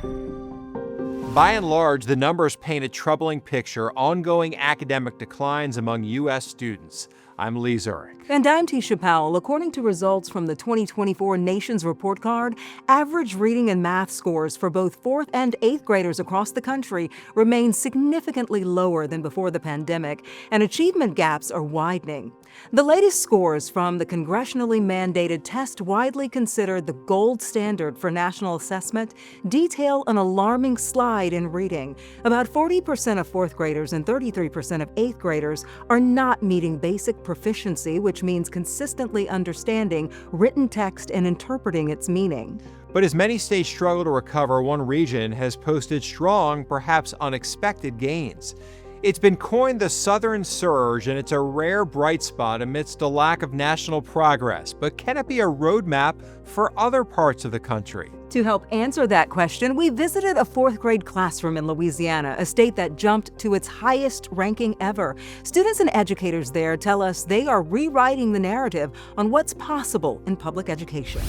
By and large, the numbers paint a troubling picture: ongoing academic declines among U.S. students. I'm Lee Zurich. And I'm Tisha Powell. According to results from the 2024 Nations Report Card, average reading and math scores for both 4th and 8th graders across the country remain significantly lower than before the pandemic, and achievement gaps are widening. The latest scores from the congressionally mandated test, widely considered the gold standard for national assessment, detail an alarming slide in reading. About 40% of 4th graders and 33% of 8th graders are not meeting basic proficiency, which means consistently understanding written text and interpreting its meaning. But as many states struggle to recover, one region has posted strong, perhaps unexpected gains. It's been coined the Southern Surge, and it's a rare bright spot amidst a lack of national progress. But can it be a roadmap for other parts of the country? To help answer that question, we visited a 4th grade classroom in Louisiana, a state that jumped to its highest ranking ever. Students and educators there tell us they are rewriting the narrative on what's possible in public education.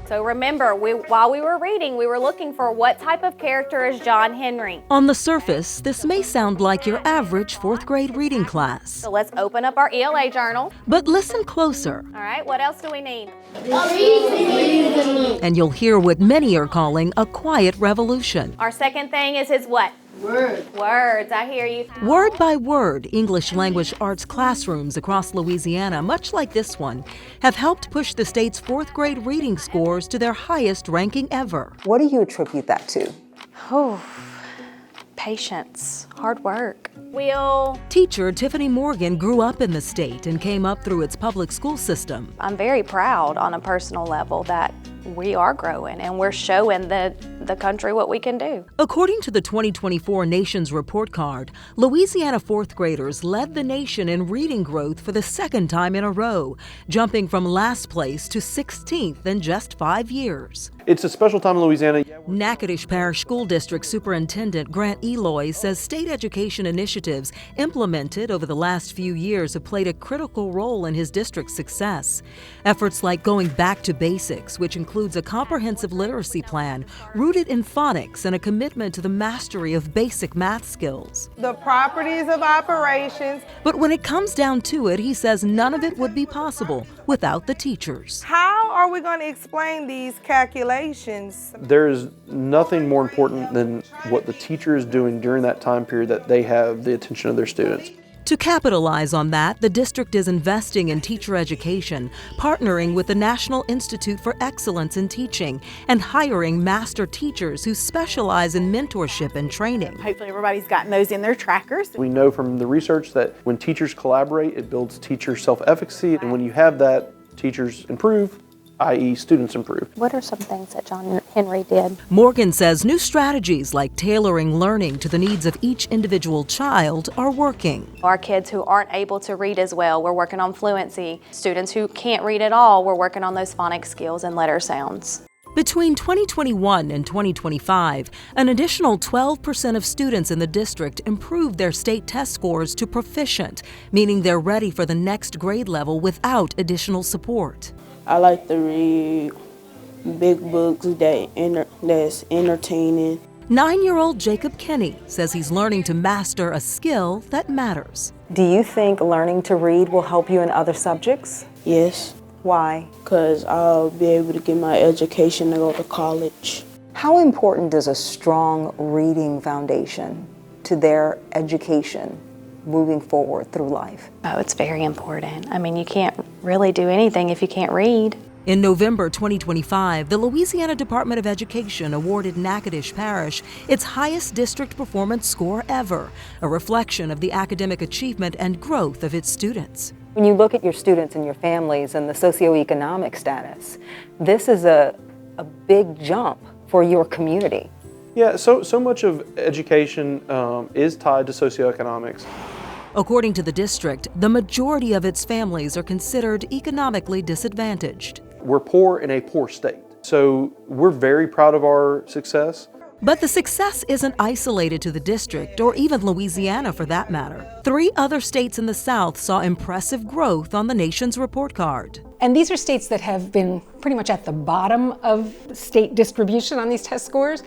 So remember, while we were reading, we were looking for what type of character is John Henry. On the surface, this may sound like your average 4th grade reading class. So let's open up our ELA journal. But listen closer. All right, what else do we need? And you'll hear what many are calling a quiet revolution. Our second thing is his what? Words, I hear you. Word by word, English language arts classrooms across Louisiana, much like this one, have helped push the state's 4th grade reading scores to their highest ranking ever. What do you attribute that to? Oh, patience, hard work. Teacher Tiffany Morgan grew up in the state and came up through its public school system. I'm very proud on a personal level that we are growing and we're showing the country what we can do. According to the 2024 Nations Report Card, Louisiana 4th graders led the nation in reading growth for the second time in a row, jumping from last place to 16th in just 5 years. It's a special time in Louisiana. Natchitoches Parish School District Superintendent Grant Eloi says state education initiatives implemented over the last few years have played a critical role in his district's success. Efforts like going back to basics, which includes a comprehensive literacy plan rooted in phonics and a commitment to the mastery of basic math skills. The properties of operations. But when it comes down to it, he says none of it would be possible without the teachers. How are we going to explain these calculations? There is nothing more important than what the teacher is doing during that time period, that they have the attention of their students. To capitalize on that, the district is investing in teacher education, partnering with the National Institute for Excellence in Teaching, and hiring master teachers who specialize in mentorship and training. Hopefully everybody's gotten those in their trackers. We know from the research that when teachers collaborate, it builds teacher self-efficacy, and when you have that, teachers improve, i.e. students improve. What are some things that John Henry did? Morgan says new strategies like tailoring learning to the needs of each individual child are working. Our kids who aren't able to read as well, we're working on fluency. Students who can't read at all, we're working on those phonics skills and letter sounds. Between 2021 and 2025, an additional 12% of students in the district improved their state test scores to proficient, meaning they're ready for the next grade level without additional support. I like to read big books that's entertaining. 9-year-old Jacob Kenny says he's learning to master a skill that matters. Do you think learning to read will help you in other subjects? Yes. Why? Because I'll be able to get my education to go to college. How important is a strong reading foundation to their education moving forward through life? Oh, it's very important. I mean, you can't really do anything if you can't read. In November 2025, the Louisiana Department of Education awarded Natchitoches Parish its highest district performance score ever, a reflection of the academic achievement and growth of its students. When you look at your students and your families and the socioeconomic status, this is a big jump for your community. Yeah, so much of education is tied to socioeconomics. According to the district, the majority of its families are considered economically disadvantaged. We're poor in a poor state, so we're very proud of our success. But the success isn't isolated to the district, or even Louisiana for that matter. 3 other states in the South saw impressive growth on the nation's report card. And these are states that have been pretty much at the bottom of state distribution on these test scores.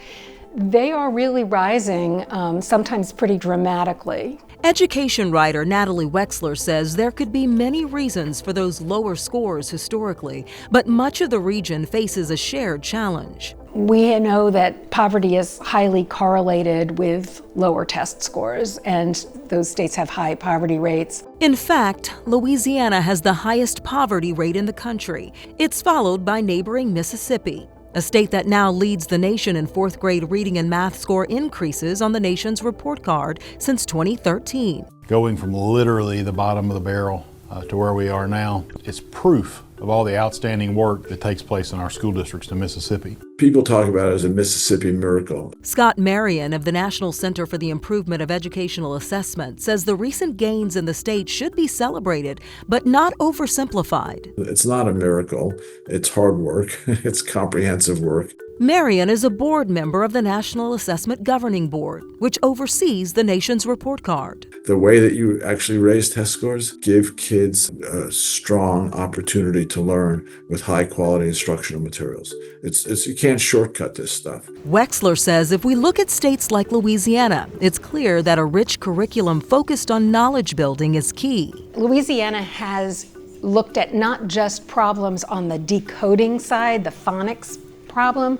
They are really rising, sometimes pretty dramatically. Education writer Natalie Wexler says there could be many reasons for those lower scores historically, but much of the region faces a shared challenge. We know that poverty is highly correlated with lower test scores, and those states have high poverty rates. In fact, Louisiana has the highest poverty rate in the country. It's followed by neighboring Mississippi, a state that now leads the nation in fourth grade reading and math score increases on the nation's report card since 2013. Going from literally the bottom of the barrel to where we are now, it's proof of all the outstanding work that takes place in our school districts in Mississippi. People talk about it as a Mississippi miracle. Scott Marion of the National Center for the Improvement of Educational Assessment says the recent gains in the state should be celebrated, but not oversimplified. It's not a miracle. It's hard work. It's comprehensive work. Marion is a board member of the National Assessment Governing Board, which oversees the nation's report card. The way that you actually raise test scores give kids a strong opportunity to learn with high quality instructional materials. You can't shortcut this stuff. Wexler says if we look at states like Louisiana, it's clear that a rich curriculum focused on knowledge building is key. Louisiana has looked at not just problems on the decoding side, the phonics problem,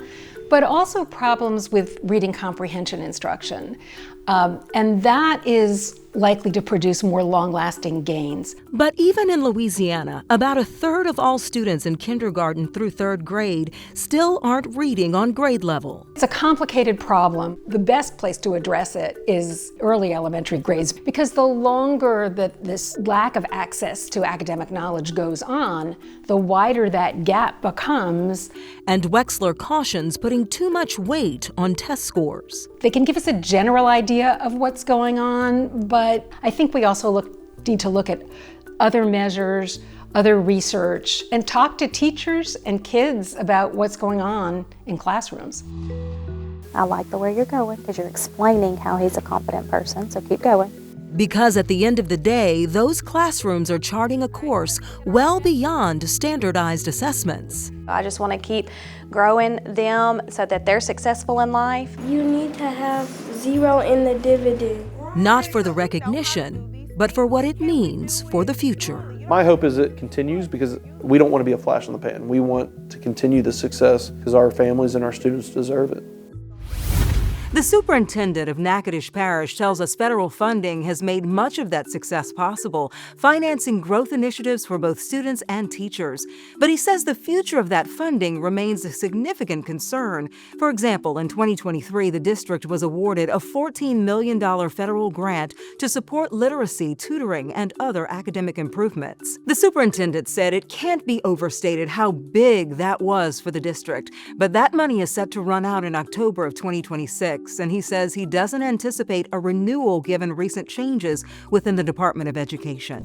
but also problems with reading comprehension instruction. And that is likely to produce more long-lasting gains. But even in Louisiana, about a third of all students in kindergarten through third grade still aren't reading on grade level. It's a complicated problem. The best place to address it is early elementary grades, because the longer that this lack of access to academic knowledge goes on, the wider that gap becomes. And Wexler cautions putting too much weight on test scores. They can give us a general idea of what's going on, but I think we also need to look at other measures, other research, and talk to teachers and kids about what's going on in classrooms. I like the way you're going because you're explaining how he's a competent person, so keep going. Because at the end of the day, those classrooms are charting a course well beyond standardized assessments. I just want to keep growing them so that they're successful in life. You need to have 0 in the dividend. Not for the recognition, but for what it means for the future. My hope is it continues because we don't want to be a flash in the pan. We want to continue the success because our families and our students deserve it. The superintendent of Natchitoches Parish tells us federal funding has made much of that success possible, financing growth initiatives for both students and teachers. But he says the future of that funding remains a significant concern. For example, in 2023, the district was awarded a $14 million federal grant to support literacy, tutoring, and other academic improvements. The superintendent said it can't be overstated how big that was for the district, but that money is set to run out in October of 2026. And he says he doesn't anticipate a renewal given recent changes within the Department of Education.